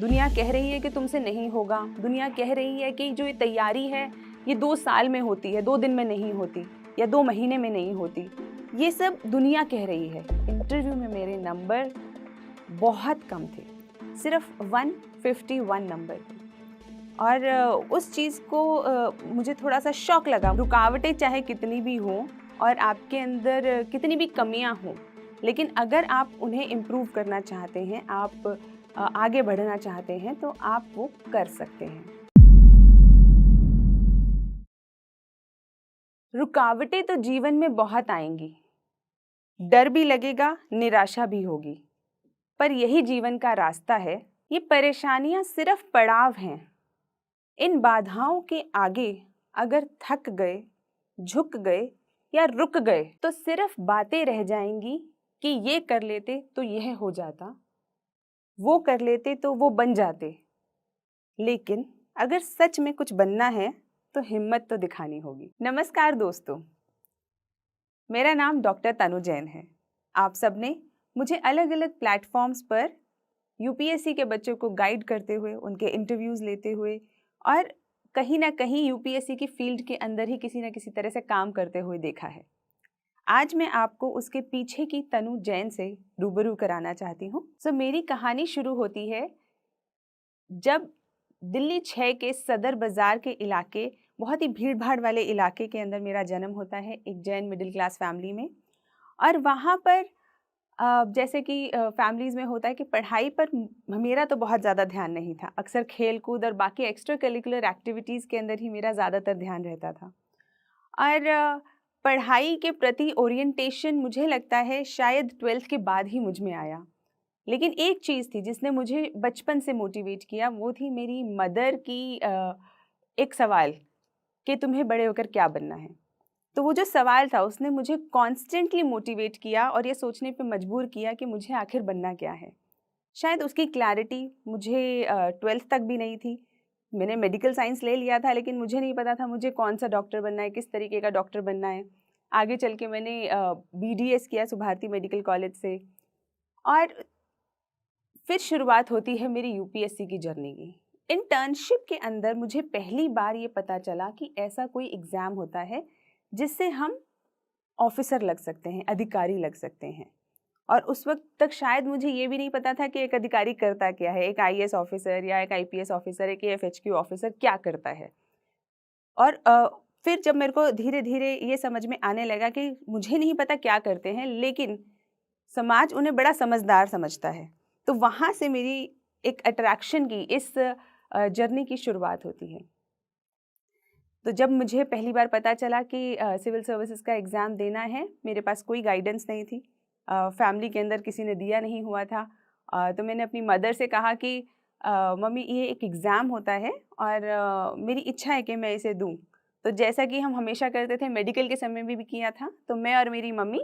दुनिया कह रही है कि तुमसे नहीं होगा, दुनिया कह रही है कि जो ये तैयारी है ये 2 साल में होती है, 2 दिन में नहीं होती या 2 महीने में नहीं होती। ये सब दुनिया कह रही है। इंटरव्यू में मेरे नंबर बहुत कम थे, सिर्फ 151 नंबर थे और उस चीज़ को मुझे थोड़ा सा शॉक लगा। रुकावटें चाहे कितनी भी हों और आपके अंदर कितनी भी कमियां हों, लेकिन अगर आप उन्हें इम्प्रूव करना चाहते हैं, आप आगे बढ़ना चाहते हैं तो आप वो कर सकते हैं। रुकावटें तो जीवन में बहुत आएंगी, डर भी लगेगा, निराशा भी होगी, पर यही जीवन का रास्ता है। ये परेशानियां सिर्फ पड़ाव हैं। इन बाधाओं के आगे अगर थक गए, झुक गए या रुक गए तो सिर्फ बातें रह जाएंगी कि ये कर लेते तो यह हो जाता, वो कर लेते तो वो बन जाते। लेकिन अगर सच में कुछ बनना है तो हिम्मत तो दिखानी होगी। नमस्कार दोस्तों, मेरा नाम डॉक्टर तनु जैन है। आप सबने मुझे अलग अलग प्लेटफॉर्म्स पर यूपीएससी के बच्चों को गाइड करते हुए, उनके इंटरव्यूज़ लेते हुए और कहीं ना कहीं यूपीएससी की फील्ड के अंदर ही किसी न किसी तरह से काम करते हुए देखा है। आज मैं आपको उसके पीछे की तनु जैन से रूबरू कराना चाहती हूँ। मेरी कहानी शुरू होती है जब दिल्ली 6 के सदर बाज़ार के इलाके, बहुत ही भीड़ भाड़ वाले इलाके के अंदर मेरा जन्म होता है, एक जैन मिडिल क्लास फैमिली में। और वहाँ पर जैसे कि फैमिलीज़ में होता है कि पढ़ाई पर मेरा तो बहुत ज़्यादा ध्यान नहीं था। अक्सर खेल कूद और बाकी एक्स्ट्रा करिकुलर एक्टिविटीज़ के अंदर ही मेरा ज़्यादातर ध्यान रहता था। और पढ़ाई के प्रति ओरिएंटेशन मुझे लगता है शायद 12th के बाद ही मुझ में आया। लेकिन एक चीज़ थी जिसने मुझे बचपन से मोटिवेट किया, वो थी मेरी मदर की एक सवाल कि तुम्हें बड़े होकर क्या बनना है। तो वो जो सवाल था उसने मुझे कॉन्स्टेंटली मोटिवेट किया और ये सोचने पे मजबूर किया कि मुझे आखिर बनना क्या है। शायद उसकी क्लैरिटी मुझे 12th तक भी नहीं थी। मैंने मेडिकल साइंस ले लिया था, लेकिन मुझे नहीं पता था मुझे कौन सा डॉक्टर बनना है, किस तरीके का डॉक्टर बनना है। आगे चल के मैंने BDS किया सुभारती मेडिकल कॉलेज से और फिर शुरुआत होती है मेरी यूपीएससी की जर्नी की। इंटर्नशिप के अंदर मुझे पहली बार ये पता चला कि ऐसा कोई एग्ज़ाम होता है जिससे हम ऑफिसर लग सकते हैं, अधिकारी लग सकते हैं। और उस वक्त तक शायद मुझे ये भी नहीं पता था कि एक अधिकारी करता क्या है, एक IAS ऑफिसर या एक IPS ऑफिसर, एक AFHQ ऑफिसर क्या करता है। और फिर जब मेरे को धीरे धीरे ये समझ में आने लगा कि मुझे नहीं पता क्या करते हैं, लेकिन समाज उन्हें बड़ा समझदार समझता है, तो वहाँ से मेरी एक अट्रैक्शन की इस जर्नी की शुरुआत होती है। तो जब मुझे पहली बार पता चला कि सिविल सर्विसेज का एग्ज़ाम देना है, मेरे पास कोई गाइडेंस नहीं थी, फैमिली के अंदर किसी ने दिया नहीं हुआ था। तो मैंने अपनी मदर से कहा कि मम्मी ये एक एग्ज़ाम होता है और मेरी इच्छा है कि मैं इसे दूँ। तो जैसा कि हम हमेशा करते थे, मेडिकल के समय में भी किया था, तो मैं और मेरी मम्मी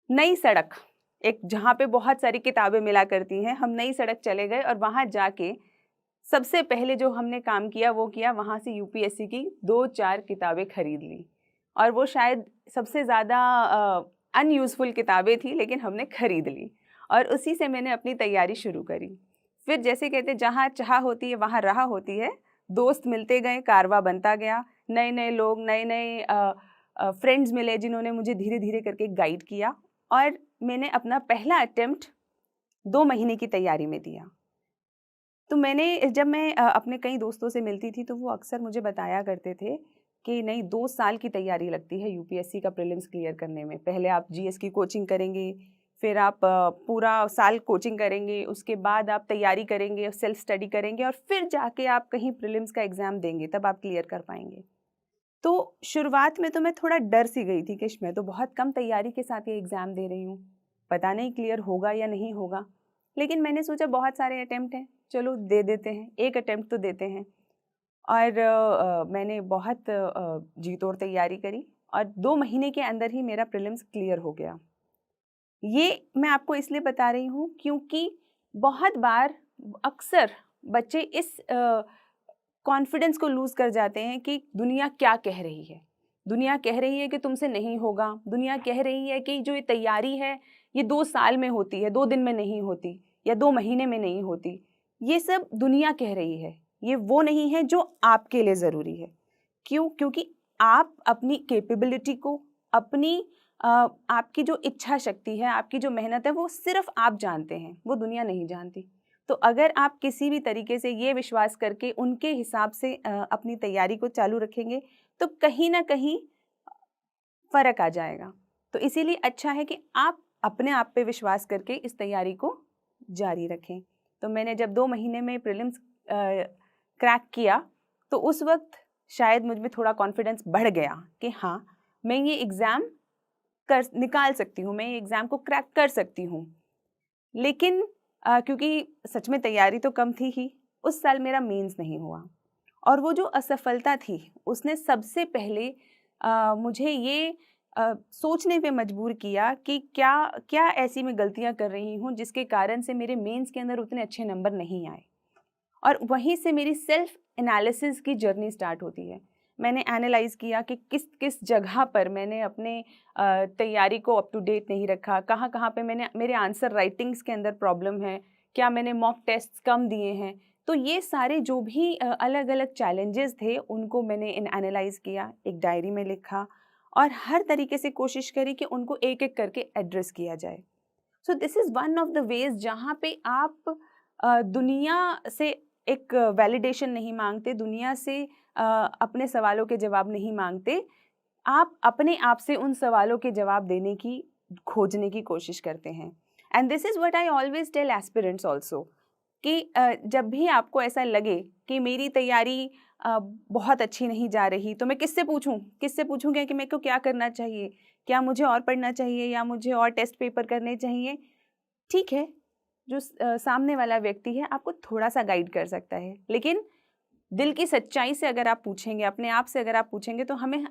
नई सड़क, एक जहाँ पे बहुत सारी किताबें मिला करती हैं, हम नई सड़क चले गए और वहाँ जाके सबसे पहले जो हमने काम किया वो किया, वहाँ से यूपीएससी की 2-4 किताबें खरीद ली। और वो शायद सबसे ज़्यादा अनयूज़फुल किताबें थी, लेकिन हमने खरीद ली और उसी से मैंने अपनी तैयारी शुरू करी। फिर जैसे कहते जहाँ चाह होती है वहाँ राह होती है, दोस्त मिलते गए, कारवां बनता गया, नए नए लोग, नए नए फ्रेंड्स मिले जिन्होंने मुझे धीरे धीरे करके गाइड किया और मैंने अपना पहला अटेम्प्ट 2 महीने की तैयारी में दिया। तो जब मैं अपने कई दोस्तों से मिलती थी तो वो अक्सर मुझे बताया करते थे कि नहीं, 2 साल की तैयारी लगती है यूपीएससी का प्रीलिम्स क्लियर करने में। पहले आप GS की कोचिंग करेंगे, फिर आप पूरा साल कोचिंग करेंगे, उसके बाद आप तैयारी करेंगे, सेल्फ स्टडी करेंगे और फिर जाके आप कहीं प्रीलिम्स का एग्ज़ाम देंगे, तब आप क्लियर कर पाएंगे। तो शुरुआत में तो मैं थोड़ा डर सी गई थी कि मैं तो बहुत कम तैयारी के साथ ये एग्ज़ाम दे रही हूँ, पता नहीं क्लियर होगा या नहीं होगा। लेकिन मैंने सोचा बहुत सारे अटेम्प्ट हैं, चलो दे देते हैं, एक अटेम्प्ट तो देते हैं। और मैंने बहुत जी तोड़ तैयारी करी और 2 महीने के अंदर ही मेरा प्रीलिम्स क्लियर हो गया। ये मैं आपको इसलिए बता रही हूँ क्योंकि बहुत बार अक्सर बच्चे इस कॉन्फिडेंस को लूज़ कर जाते हैं कि दुनिया क्या कह रही है। दुनिया कह रही है कि तुमसे नहीं होगा, दुनिया कह रही है कि जो ये तैयारी है ये 2 साल में होती है, 2 दिन में नहीं होती या 2 महीने में नहीं होती। ये सब दुनिया कह रही है, ये वो नहीं है जो आपके लिए ज़रूरी है। क्यों? क्योंकि आप अपनी कैपेबिलिटी को, अपनी आपकी जो इच्छा शक्ति है, आपकी जो मेहनत है, वो सिर्फ आप जानते हैं, वो दुनिया नहीं जानती। तो अगर आप किसी भी तरीके से ये विश्वास करके उनके हिसाब से अपनी तैयारी को चालू रखेंगे, तो कहीं ना कहीं फ़र्क आ जाएगा। तो इसीलिए अच्छा है कि आप अपने आप पे विश्वास करके इस तैयारी को जारी रखें। तो मैंने जब 2 महीने में प्रीलिम्स क्रैक किया, तो उस वक्त शायद मुझ में थोड़ा कॉन्फिडेंस बढ़ गया कि हाँ, मैं ये एग्ज़ाम निकाल सकती हूँ, मैं ये एग्ज़ाम को क्रैक कर सकती हूँ। लेकिन क्योंकि सच में तैयारी तो कम थी ही, उस साल मेरा मेंस नहीं हुआ। और वो जो असफलता थी, उसने सबसे पहले मुझे ये सोचने पे मजबूर किया कि क्या क्या ऐसी मैं गलतियाँ कर रही हूँ जिसके कारण से मेरे मेंस के अंदर उतने अच्छे नंबर नहीं आए। और वहीं से मेरी सेल्फ एनालिसिस की जर्नी स्टार्ट होती है। मैंने एनालाइज़ किया कि किस किस जगह पर मैंने अपने तैयारी को अप टू डेट नहीं रखा, कहाँ कहाँ पे मैंने मेरे आंसर राइटिंग्स के अंदर प्रॉब्लम है, क्या मैंने मॉक टेस्ट्स कम दिए हैं। तो ये सारे जो भी अलग अलग चैलेंजेस थे, उनको मैंने एनालाइज़ किया, एक डायरी में लिखा और हर तरीके से कोशिश करी कि उनको एक एक करके एड्रेस किया जाए। So this is one of the ways जहाँ पे आप दुनिया से एक वैलिडेशन नहीं मांगते, दुनिया से अपने सवालों के जवाब नहीं मांगते, आप अपने आप से उन सवालों के जवाब देने की, खोजने की कोशिश करते हैं। And this is what I always tell aspirants also कि जब भी आपको ऐसा लगे कि मेरी तैयारी बहुत अच्छी नहीं जा रही, तो मैं किससे पूछूं? किससे पूछूंगी कि मेरे को क्या करना चाहिए? क्या मुझे और पढ़ना चाहिए या मुझे और टेस्ट पेपर करने चाहिए? ठीक है, जो सामने वाला व्यक्ति है आपको थोड़ा-सा गाइड कर सकता है, लेकिन दिल की सच्चाई से अगर आप पूछेंगे, अपने आप से अगर आप पूछेंगे, तो हमें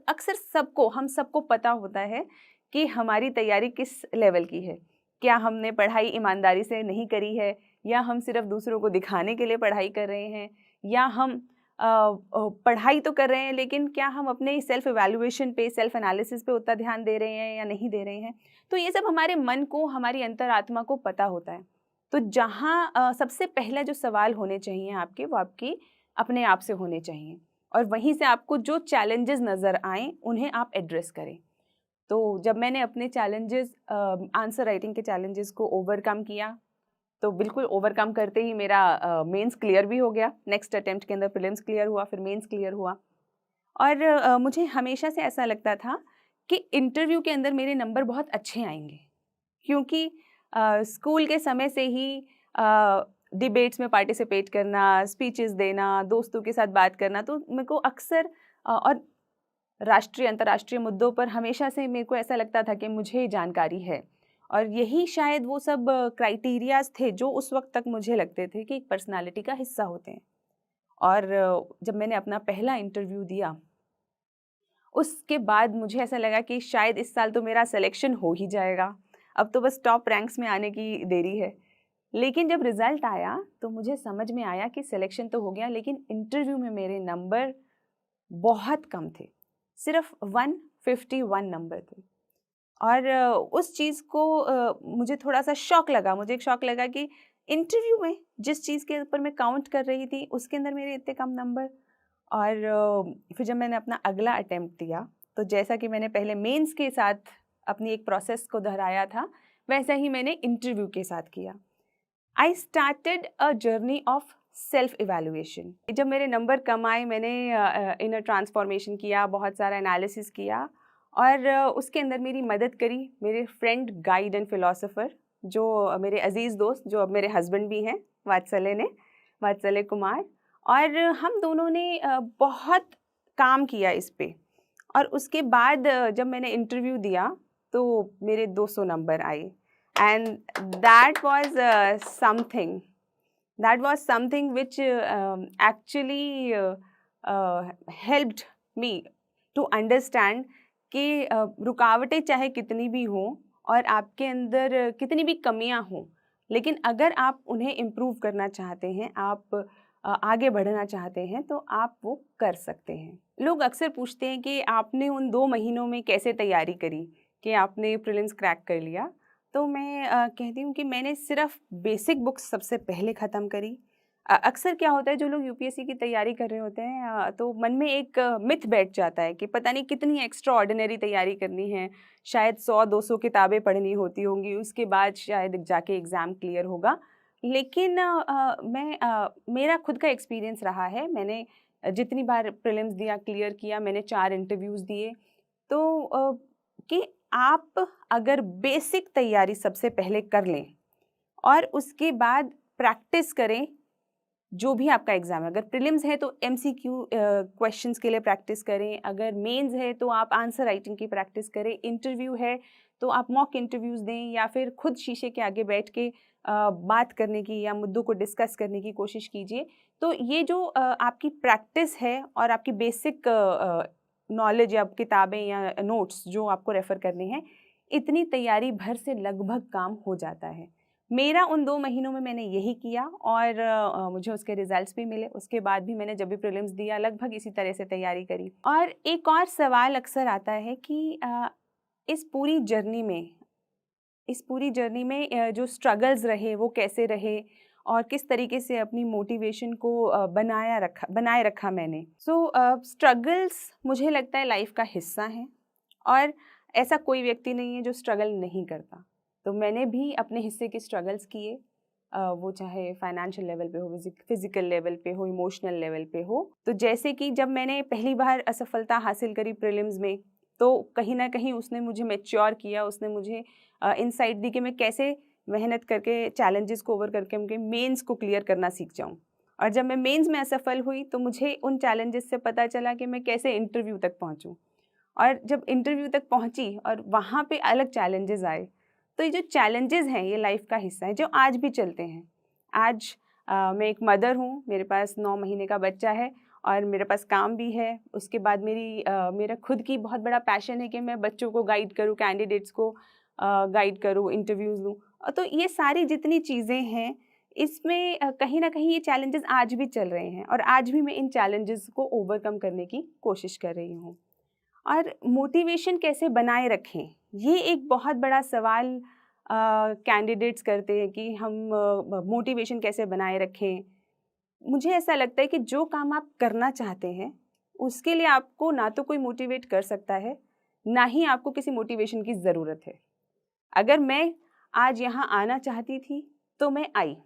अक्सर हम सबको पता होता है कि हमारी तैयारी किस लेवल की है। क्या हमने पढ़ाई ईमानदारी से नहीं करी है, या हम सिर्फ दूसरों को दिखाने के लिए पढ़ाई कर रहे हैं, या हम पढ़ाई तो कर रहे हैं लेकिन क्या हम अपने सेल्फ इवैल्यूएशन पे, सेल्फ एनालिसिस पे उतना ध्यान दे रहे हैं या नहीं दे रहे हैं। तो ये सब हमारे मन को, हमारी अंतरात्मा को पता होता है। तो जहाँ सबसे पहला जो सवाल होने चाहिए आपके, वो आपकी अपने आप से होने चाहिए, और वहीं से आपको जो चैलेंजेस नज़र आएँ उन्हें आप एड्रेस करें। तो जब मैंने अपने चैलेंजेस, आंसर राइटिंग के चैलेंजेस को ओवरकम किया, तो बिल्कुल ओवरकम करते ही मेरा मेंस क्लियर भी हो गया। नेक्स्ट अटेम्प्ट के अंदर प्रीलिम्स क्लियर हुआ, फिर मेंस क्लियर हुआ। और मुझे हमेशा से ऐसा लगता था कि इंटरव्यू के अंदर मेरे नंबर बहुत अच्छे आएंगे, क्योंकि स्कूल के समय से ही डिबेट्स में पार्टिसिपेट करना, स्पीचेस देना, दोस्तों के साथ बात करना, तो मेरे को अक्सर और राष्ट्रीय अंतर्राष्ट्रीय मुद्दों पर हमेशा से मेरे को ऐसा लगता था कि मुझे जानकारी है। और यही शायद वो सब क्राइटेरियाज थे जो उस वक्त तक मुझे लगते थे कि एक पर्सनालिटी का हिस्सा होते हैं। और जब मैंने अपना पहला इंटरव्यू दिया, उसके बाद मुझे ऐसा लगा कि शायद इस साल तो मेरा सिलेक्शन हो ही जाएगा, अब तो बस टॉप रैंक्स में आने की देरी है। लेकिन जब रिज़ल्ट आया तो मुझे समझ में आया कि सिलेक्शन तो हो गया, लेकिन इंटरव्यू में मेरे नंबर बहुत कम थे, सिर्फ 151 नंबर थे। और उस चीज़ को मुझे थोड़ा-सा शॉक लगा। मुझे एक शॉक लगा कि इंटरव्यू में जिस चीज़ के ऊपर मैं काउंट कर रही थी, उसके अंदर मेरे इतने कम नंबर। और फिर जब मैंने अपना अगला अटेम्प्ट दिया, तो जैसा कि मैंने पहले मेंस के साथ अपनी एक प्रोसेस को दोहराया था, वैसा ही मैंने इंटरव्यू के साथ किया। I started a journey of self evaluation. जब मेरे नंबर कम आए, मैंने इनर ट्रांसफॉर्मेशन किया, बहुत सारा एनालिसिस किया, और उसके अंदर मेरी मदद करी मेरे फ्रेंड, गाइड एंड फिलोसोफर, जो मेरे अजीज़ दोस्त, जो अब मेरे हस्बैंड भी हैं, वात्सल्य कुमार। और हम दोनों ने बहुत काम किया इस पे। और उसके बाद जब मैंने इंटरव्यू दिया तो मेरे 200 नंबर आए, and that was something which actually helped me to understand कि रुकावटें चाहे कितनी भी हों और आपके अंदर कितनी भी कमियां हों, लेकिन अगर आप उन्हें इम्प्रूव करना चाहते हैं, आप आगे बढ़ना चाहते हैं, तो आप वो कर सकते हैं। लोग अक्सर पूछते हैं कि आपने उन 2 महीनों में कैसे तैयारी करी कि आपने प्रीलिम्स क्रैक कर लिया। तो मैं कहती हूँ कि मैंने सिर्फ बेसिक बुक्स सबसे पहले ख़त्म करी। अक्सर क्या होता है, जो लोग यूपीएससी की तैयारी कर रहे होते हैं तो मन में एक मिथ बैठ जाता है कि पता नहीं कितनी एक्स्ट्रा ऑर्डिनरी तैयारी करनी है, शायद 100-200 किताबें पढ़नी होती होंगी, उसके बाद शायद जाके एग्ज़ाम क्लियर होगा। लेकिन मेरा खुद का एक्सपीरियंस रहा है, मैंने जितनी बार प्रीलिम्स दिया, क्लियर किया, मैंने 4 इंटरव्यूज़ दिए, तो कि आप अगर बेसिक तैयारी सबसे पहले कर लें और उसके बाद प्रैक्टिस करें, जो भी आपका एग्ज़ाम है, अगर प्रीलिम्स है तो एमसीक्यू क्वेश्चंस के लिए प्रैक्टिस करें, अगर मेंस है तो आप आंसर राइटिंग की प्रैक्टिस करें, इंटरव्यू है तो आप मॉक इंटरव्यूज़ दें या फिर खुद शीशे के आगे बैठ के बात करने की या मुद्दों को डिस्कस करने की कोशिश कीजिए। तो ये जो आपकी प्रैक्टिस है और आपकी बेसिक नॉलेज या किताबें या नोट्स जो आपको रेफ़र करने हैं, इतनी तैयारी भर से लगभग काम हो जाता है। मेरा उन 2 महीनों में मैंने यही किया और मुझे उसके रिज़ल्ट्स भी मिले। उसके बाद भी मैंने जब भी प्रीलिम्स दिया, लगभग इसी तरह से तैयारी करी। और एक और सवाल अक्सर आता है कि इस पूरी जर्नी में जो स्ट्रगल्स रहे वो कैसे रहे और किस तरीके से अपनी मोटिवेशन को बनाए रखा मैंने। स्ट्रगल्स मुझे लगता है लाइफ का हिस्सा हैं और ऐसा कोई व्यक्ति नहीं है जो स्ट्रगल नहीं करता। तो मैंने भी अपने हिस्से के स्ट्रगल्स किए, वो चाहे फाइनेंशियल लेवल पे हो, फिजिकल लेवल पे हो, इमोशनल लेवल पे हो। तो जैसे कि जब मैंने पहली बार असफलता हासिल करी प्रीलिम्स में, तो कहीं ना कहीं उसने मुझे मैच्योर किया, उसने मुझे इनसाइट दी कि मैं कैसे मेहनत करके चैलेंजेस को ओवर करके उनके मेंस को क्लियर करना सीख जाऊं। और जब मैं मेंस में असफल हुई तो मुझे उन चैलेंजेस से पता चला कि मैं कैसे इंटरव्यू तक पहुंचूं। और जब इंटरव्यू तक पहुंची और वहाँ पे अलग चैलेंजेस आए, तो ये जो चैलेंजेस हैं ये लाइफ का हिस्सा है जो आज भी चलते हैं। आज मैं एक मदर हूँ, मेरे पास 9 महीने का बच्चा है और मेरे पास काम भी है। उसके बाद मेरा खुद की बहुत बड़ा पैशन है कि मैं बच्चों को गाइड करूँ, कैंडिडेट्स को गाइड करूँ, इंटरव्यूज़ लूँ। तो ये सारी जितनी चीज़ें हैं, इसमें कहीं ना कहीं ये चैलेंजेस आज भी चल रहे हैं और आज भी मैं इन चैलेंजेस को ओवरकम करने की कोशिश कर रही हूँ। और मोटिवेशन कैसे बनाए रखें, ये एक बहुत बड़ा सवाल कैंडिडेट्स करते हैं कि हम मोटिवेशन कैसे बनाए रखें। मुझे ऐसा लगता है कि जो काम आप करना चाहते हैं उसके लिए आपको ना तो कोई मोटिवेट कर सकता है, ना ही आपको किसी मोटिवेशन की ज़रूरत है। अगर मैं आज यहाँ आना चाहती थी तो मैं आई,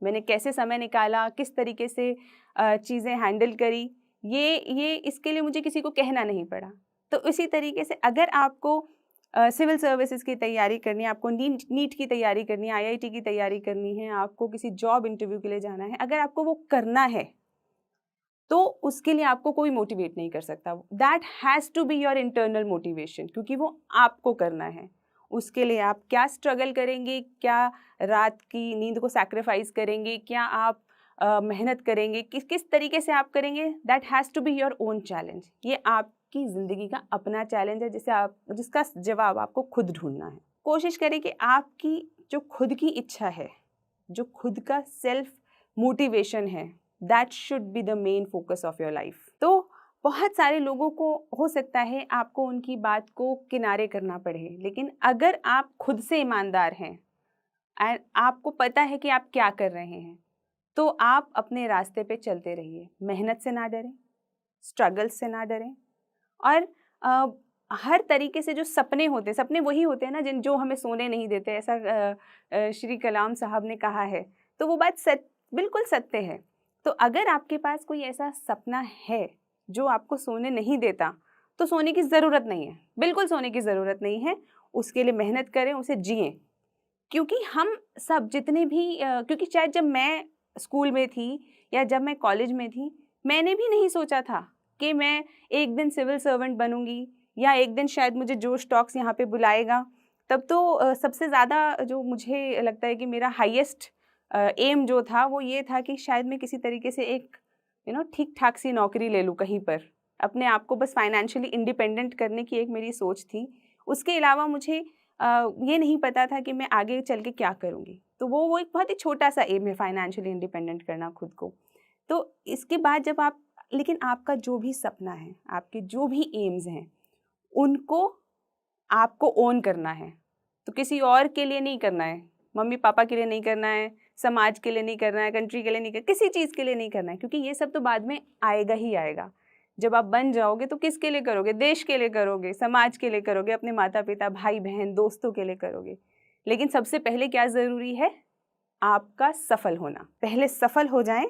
मैंने कैसे समय निकाला, किस तरीके से चीज़ें हैंडल करी, ये इसके लिए मुझे किसी को कहना नहीं पड़ा। तो इसी तरीके से अगर आपको सिविल सर्विसेज की तैयारी करनी है, आपको नीट की तैयारी करनी है, आईआईटी की तैयारी करनी है, आपको किसी जॉब इंटरव्यू के लिए जाना है, अगर आपको वो करना है तो उसके लिए आपको कोई मोटिवेट नहीं कर सकता। That has to be your internal motivation, क्योंकि वो आपको करना है। उसके लिए आप क्या स्ट्रगल करेंगे, क्या रात की नींद को सैक्रिफाइस करेंगे, क्या आप मेहनत करेंगे, किस तरीके से आप करेंगे, that has to be your own challenge. ये आपकी ज़िंदगी का अपना चैलेंज है जिसका जवाब आपको खुद ढूंढना है। कोशिश करें कि आपकी जो खुद की इच्छा है, जो खुद का सेल्फ मोटिवेशन है, that should be the main focus of your life. तो बहुत सारे लोगों को हो सकता है आपको उनकी बात को किनारे करना पड़े, लेकिन अगर आप खुद से ईमानदार हैं और आपको पता है कि आप क्या कर रहे हैं, तो आप अपने रास्ते पे चलते रहिए। मेहनत से ना डरें, स्ट्रगल से ना डरें और हर तरीके से जो सपने होते हैं, सपने वही होते हैं ना जो हमें सोने नहीं देते, ऐसा श्री कलाम साहब ने कहा है। तो वो बात बिल्कुल सत्य है। तो अगर आपके पास कोई ऐसा सपना है जो आपको सोने नहीं देता, तो सोने की ज़रूरत नहीं है, बिल्कुल सोने की ज़रूरत नहीं है। उसके लिए मेहनत करें, उसे जिएं। क्योंकि हम सब जितने भी क्योंकि शायद जब मैं स्कूल में थी या जब मैं कॉलेज में थी, मैंने भी नहीं सोचा था कि मैं एक दिन सिविल सर्वेंट बनूंगी या एक दिन शायद मुझे जोश टॉक्स यहाँ पे बुलाएगा। तब तो सबसे ज़्यादा जो मुझे लगता है कि मेरा हाईएस्ट एम जो था वो ये था कि शायद मैं किसी तरीके से एक ठीक ठाक सी नौकरी ले लूँ कहीं पर, अपने आप को बस फाइनेंशियली इंडिपेंडेंट करने की एक मेरी सोच थी। उसके अलावा मुझे ये नहीं पता था कि मैं आगे चल के क्या करूँगी। तो वो एक बहुत ही छोटा सा एम है, फाइनेंशियली इंडिपेंडेंट करना खुद को। तो इसके बाद जब लेकिन आपका जो भी सपना है, आपके जो भी एम्स हैं, उनको आपको ओन करना है। तो किसी और के लिए नहीं करना है, मम्मी पापा के लिए नहीं करना है, समाज के लिए नहीं करना है, कंट्री के लिए नहीं करना, किसी चीज़ के लिए नहीं करना है, क्योंकि ये सब तो बाद में आएगा ही आएगा। जब आप बन जाओगे तो किसके लिए करोगे? देश के लिए करोगे, समाज के लिए करोगे, अपने माता पिता, भाई बहन, दोस्तों के लिए करोगे। लेकिन सबसे पहले क्या ज़रूरी है? आपका सफल होना। पहले सफल हो जाएं,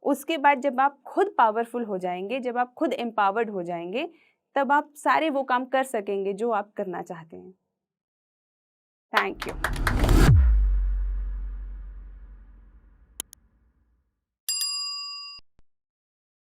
उसके बाद जब आप खुद पावरफुल हो जाएंगे, जब आप खुद एम्पावर्ड हो जाएंगे, तब आप सारे वो काम कर सकेंगे जो आप करना चाहते हैं। Thank you.